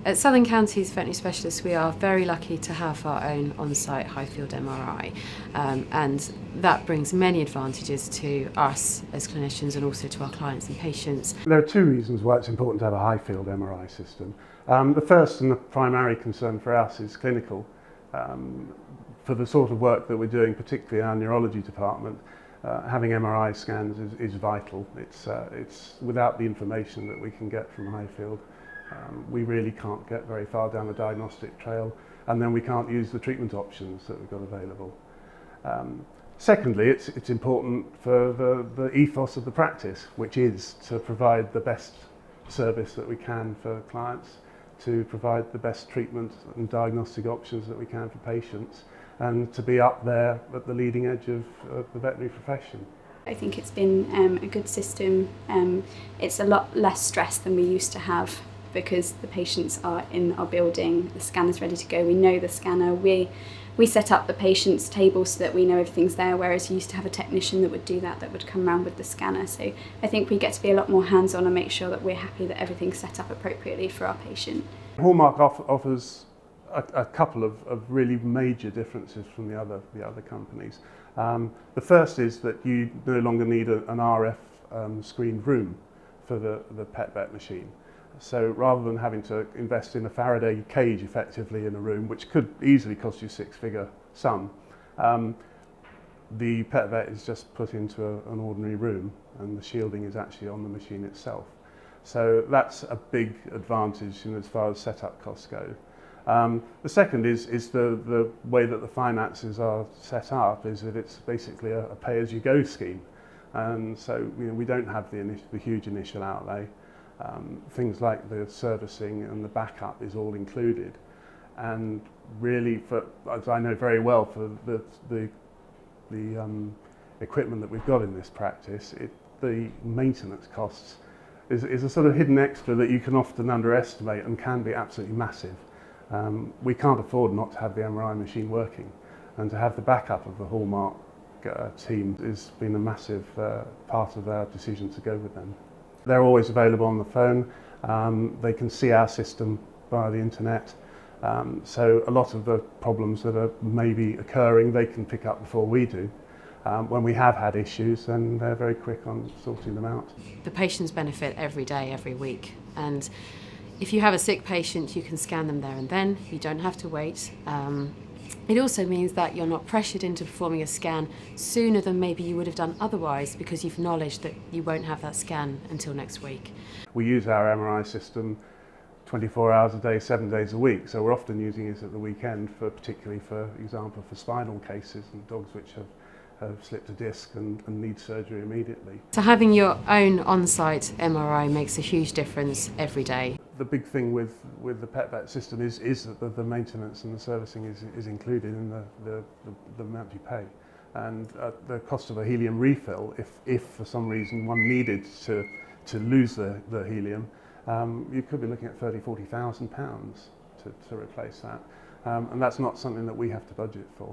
At Southern Counties Veterinary Specialists, we are very lucky to have our own on-site high-field MRI, and that brings many advantages to us as clinicians and also to our clients and patients. There are two reasons why it's important to have a high-field MRI system. The first and the primary concern for us is clinical. For the sort of work that we're doing, particularly in our neurology department, having MRI scans is vital. It's without the information that we can get from high-field, we really can't get very far down the diagnostic trail, and then we can't use the treatment options that we've got available. Secondly, it's important for the ethos of the practice, which is to provide the best service that we can for clients, to provide the best treatment and diagnostic options that we can for patients, and to be up there at the leading edge of the veterinary profession. I think it's been a good system. It's a lot less stress than we used to have because the patients are in our building, the scanner's ready to go, we know the scanner, we set up the patient's table so that we know everything's there, whereas you used to have a technician that would do that would come around with the scanner. So I think we get to be a lot more hands-on and make sure that we're happy that everything's set up appropriately for our patient. Hallmarq offers a couple of really major differences from the other companies. The first is that you no longer need an RF screened room for the PetVet machine. So rather than having to invest in a Faraday cage effectively in a room, which could easily cost you six-figure sum, the PetVet is just put into an ordinary room and the shielding is actually on the machine itself. So that's a big advantage as far as setup costs go. The second is the way that the finances are set up is that it's basically a pay-as-you-go scheme. And so we don't have the huge initial outlay. Things like the servicing and the backup is all included. And really, as I know very well, for the equipment that we've got in this practice, the maintenance costs is a sort of hidden extra that you can often underestimate and can be absolutely massive. We can't afford not to have the MRI machine working, and to have the backup of the Hallmarq team has been a massive part of our decision to go with them. They're always available on the phone, they can see our system via the internet, so a lot of the problems that are maybe occurring they can pick up before we do. When we have had issues, then they're very quick on sorting them out. The patients benefit every day, every week, and if you have a sick patient, you can scan them there and then. You don't have to wait. It also means that you're not pressured into performing a scan sooner than maybe you would have done otherwise because you've knowledge that you won't have that scan until next week. We use our MRI system 24 hours a day, 7 days a week, so we're often using it at the weekend, particularly for example for spinal cases and dogs which have slipped a disc and need surgery immediately. So having your own on-site MRI makes a huge difference every day. The big thing with the PetVet system is that the maintenance and the servicing is included in the amount you pay. And the cost of a helium refill, if for some reason one needed to lose the helium, you could be looking at £30,000–40,000 to replace that. And that's not something that we have to budget for.